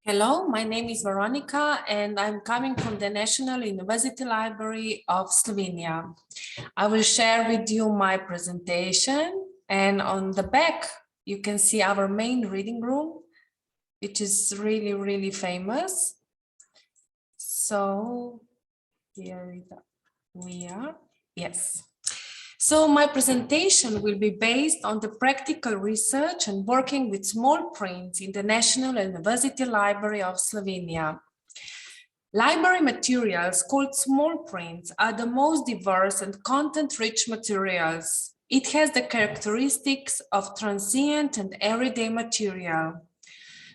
Hello, my name is Veronika and I'm coming from the National University Library of Slovenia. I will share with you my presentation, and on the back you can see our main reading room, which is really famous. So here we are. Yes. So my presentation will be based on the practical research and working with small prints in the National University Library of Slovenia. Library materials called small prints are the most diverse and content-rich materials. It has the characteristics of transient and everyday material.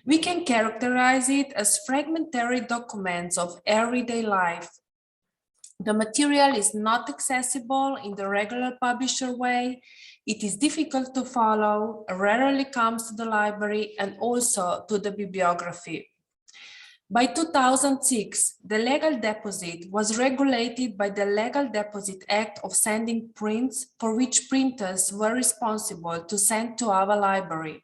We can characterize it as fragmentary documents of everyday life. The material is not accessible in the regular publisher way. It is difficult to follow, rarely comes to the library and also to the bibliography. By 2006, the legal deposit was regulated by the Legal Deposit Act of sending prints for which printers were responsible to send to our library.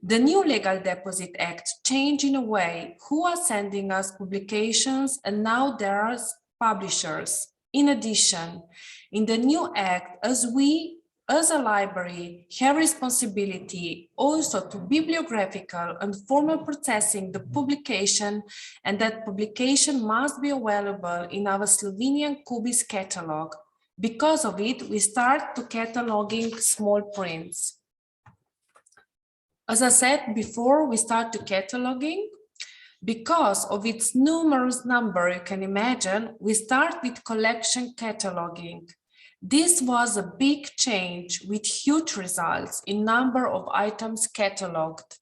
The new Legal Deposit Act changed in a way who are sending us publications, and now there are publishers. In addition, in the new act, as a library have responsibility also to bibliographical and formal processing the publication, and that publication must be available in our Slovenian Kubis catalog. Because of it, we start to cataloging small prints. As I said before, we start to cataloging. Because of its numerous number, you can imagine, we start with collection cataloging. This was a big change with huge results in number of items cataloged.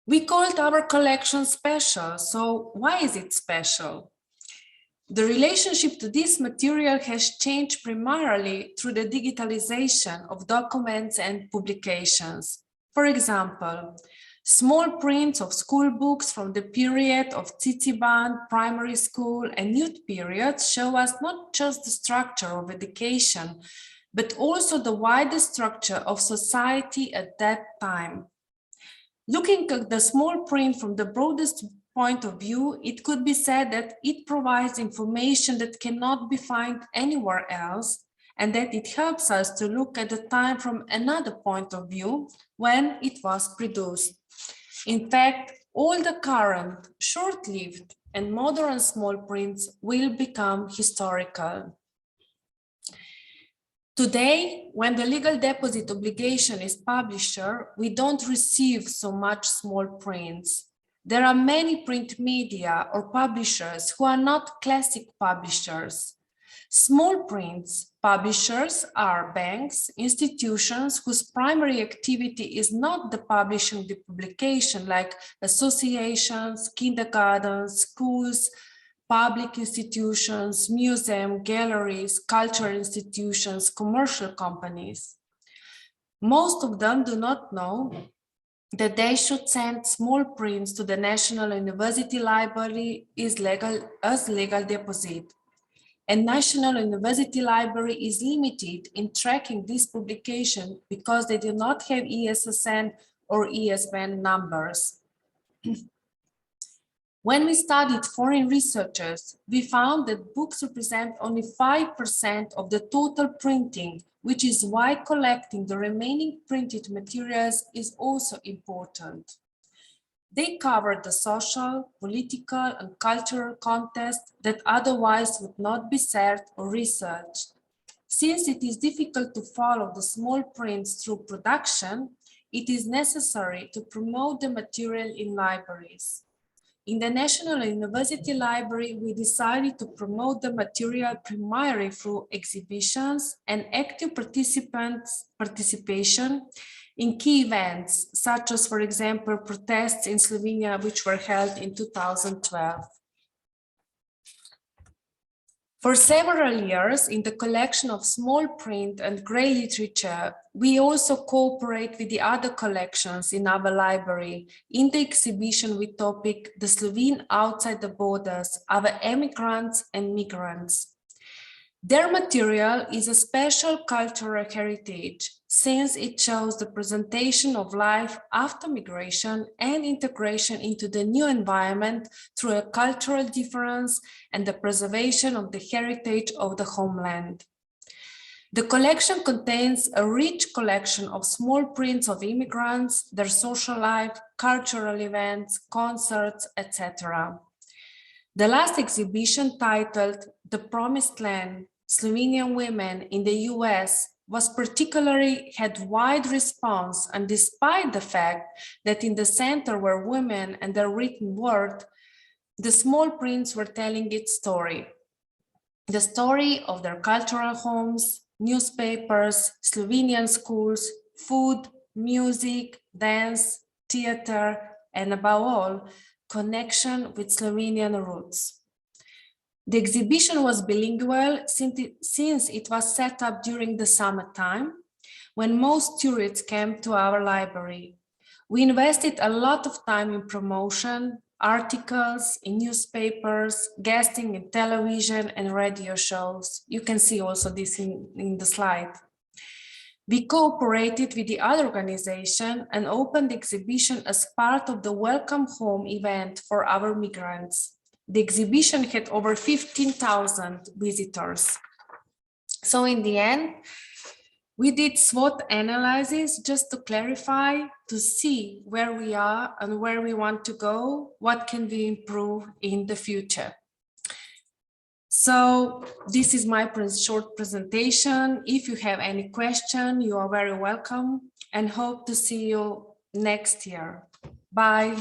We called our collection special. So why is it special? The relationship to this material has changed primarily through the digitalization of documents and publications. For example, small prints of school books from the period of Ciciban, primary school and youth periods show us not just the structure of education, but also the wider structure of society at that time. Looking at the small print from the broadest point of view, it could be said that it provides information that cannot be found anywhere else, and that it helps us to look at the time from another point of view when it was produced. In fact, all the current, short-lived and modern small prints will become historical. Today, when the legal deposit obligation is publisher, we don't receive so much small prints. There are many print media or publishers who are not classic publishers. Small prints publishers are banks, institutions whose primary activity is not the publishing the publication, like associations, kindergartens, schools, public institutions, museums, galleries, cultural institutions, commercial companies. Most of them do not know that they should send small prints to the National University Library as legal deposit. And National University Library is limited in tracking this publication because they do not have ESSN or ESBN numbers. When we studied foreign researchers, we found that books represent only 5% of the total printing, which is why collecting the remaining printed materials is also important. They cover the social, political, and cultural context that otherwise would not be shared or researched. Since it is difficult to follow the small prints through production, it is necessary to promote the material in libraries. In the National University Library, we decided to promote the material primarily through exhibitions and active participation in key events, such as, for example, protests in Slovenia, which were held in 2012. For several years, in the collection of small print and grey literature, we also cooperate with the other collections in our library in the exhibition with topic The Slovene Outside the Borders, Our Emigrants and Migrants. Their material is a special cultural heritage, since it shows the presentation of life after migration and integration into the new environment through a cultural difference and the preservation of the heritage of the homeland. The collection contains a rich collection of small prints of immigrants, their social life, cultural events, concerts, etc. The last exhibition, titled The Promised Land, Slovenian Women in the US, had wide response, and despite the fact that in the center were women and their written word, the small prints were telling its story. The story of their cultural homes, newspapers, Slovenian schools, food, music, dance, theater, and above all, connection with Slovenian roots. The exhibition was bilingual since it was set up during the summertime, when most tourists came to our library. We invested a lot of time in promotion, articles, in newspapers, guesting in television and radio shows. You can see also this in the slide. We cooperated with the other organization and opened the exhibition as part of the Welcome Home event for our migrants. The exhibition had over 15,000 visitors. So in the end, we did SWOT analysis just to clarify, to see where we are and where we want to go, what can we improve in the future. So this is my short presentation. If you have any question, you are very welcome, and hope to see you next year. Bye.